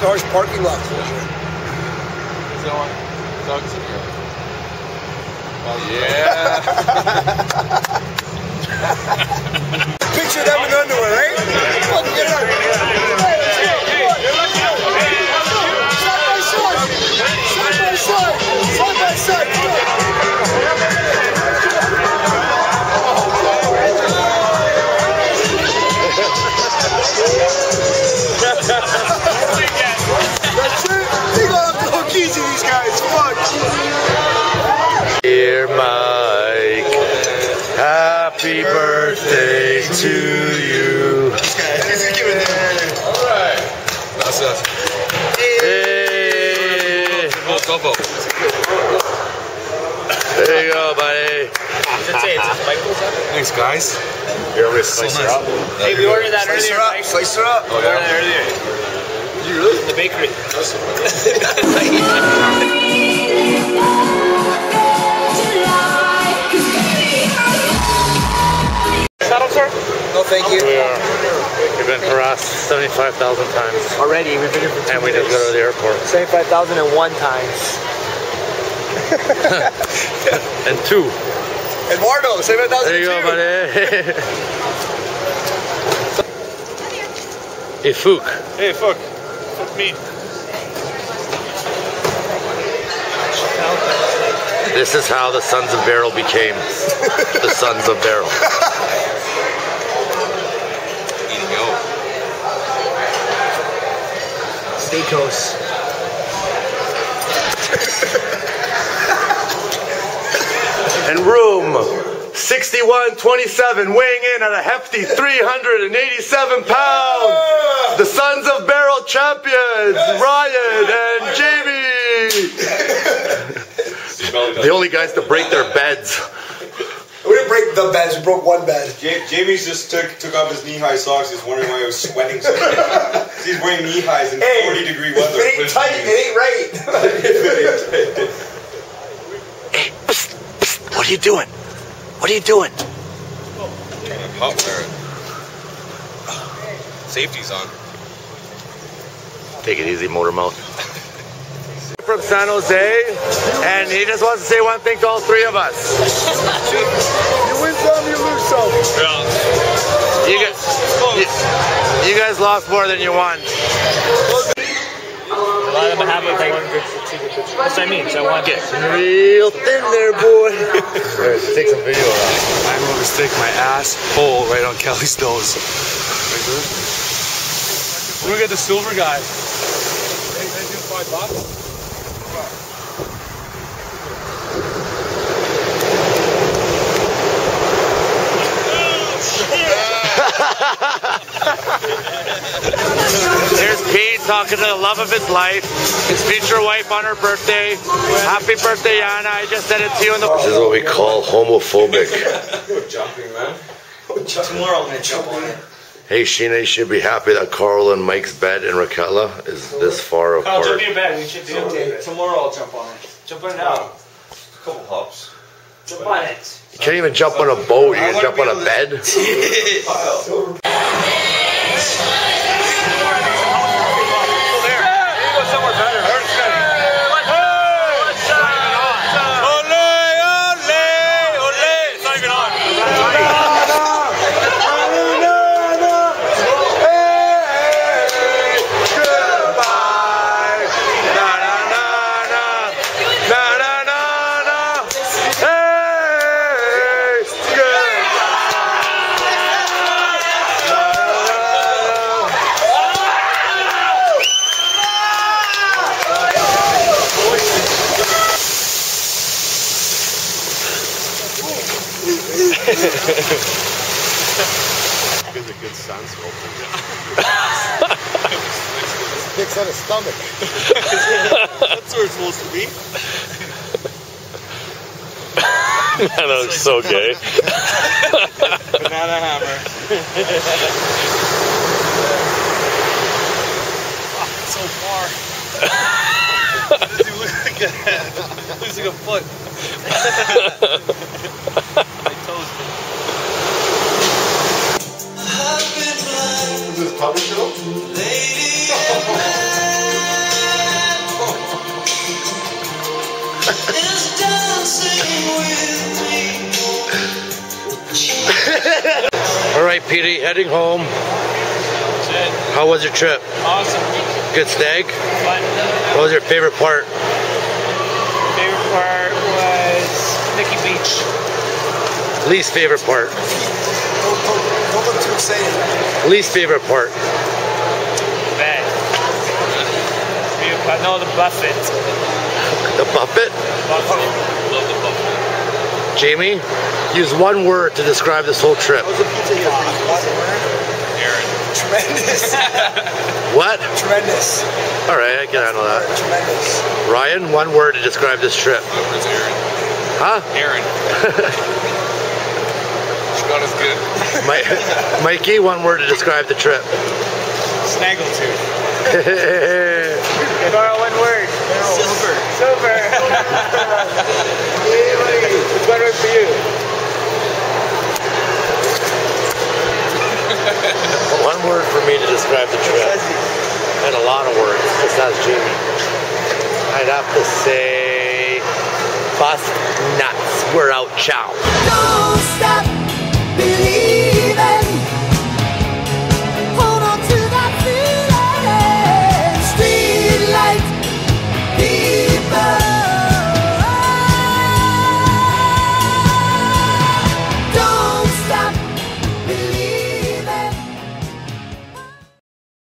horse parking lot. Doug's in here. Yeah. Picture them in underwear, right? Side by side. That's it. You gonna have to hook easy these guys. Fuck. Dear Mike, happy birthday to you. Alright. That's us. Hey. Go. There you go, buddy. Thanks, guys. You're going to slice her up. Hey, we ordered that earlier. Slice her up. Oh, We ordered that earlier. Did you really? In the bakery. Saddle, sir? No, thank you. We are. We've been harassed 75,000 times. Already, we've been here for 2 And we just go to the airport. 75,001 times. And 2. Eduardo, 7,000. There you go, buddy. Hey, Fook. Hey, fuck. Fuck me. This is how the Sons of Beryl became the Sons of Beryl. Eating out. Steakhouse. And room 6127 weighing in at a hefty 387 pounds. The Sons of Beryl champions, Ryan and Jamie. The only guys to break their beds. We didn't break the beds, we broke one bed. Jamie's just took off his knee-high socks. He's wondering why he was sweating so much. He's wearing knee-highs in 40-degree weather. It ain't tight, it ain't right. Hey, psst, psst, what are you doing? What are you doing? Hot wear. Safety's on. Take it easy, motor mouth. From San Jose, and he just wants to say one thing to all three of us. You win some, you lose some. You guys lost more than you won. A lot of them have like one good secret. That's what I mean, so I want to get Real thin there, boy. Take some video of that. I'm going to stick my ass hole right on Kelly's nose. We're going to get the silver guy. Hey, can I do $5? Here's Pete talking to the love of his life, his future wife on her birthday. Happy birthday, Yana. I just said it to you in the... This is what we call homophobic. Jumping, man. Tomorrow I'm gonna jump on it. Hey, Sheena, you should be happy that Carl and Mike's bed in Rakela is this far I'll apart. jump in your bed. We should do it. Tomorrow I'll jump on it. Jump on it now. Couple hops. Jump on it. You can't even jump on a boat. You can jump on a bed. Gives a good sun sculpture. Dicks on his stomach. That's where it's supposed to be. That looks so gay. Banana hammer. So far. Dude, look like a head. Looks like a foot. My toes. Is this public show? right, Petey, heading home. How was your trip? Awesome. Good stag? Fun. What was your favorite part? Favorite part was Nikki Beach. Least favorite part? Don't look too excited. Least favorite part? Bad. No, the buffet. The buffet? Buffet. Love the buffet. Jamie, use one word to describe this whole trip. How was the pizza here? Aaron. Tremendous. What? Tremendous. All right, I can handle that. Tremendous. Ryan, one word to describe this trip. Whoever's Aaron. Huh? Aaron. Not as good. Mikey, one word to describe the trip. Snaggletooth. Carl, one word. Silver. Silver. It's one word for you. One word for me to describe the trip. And a lot of words, just as Jamie. I'd have to say, bust nuts. We're out. Ciao. Don't stop.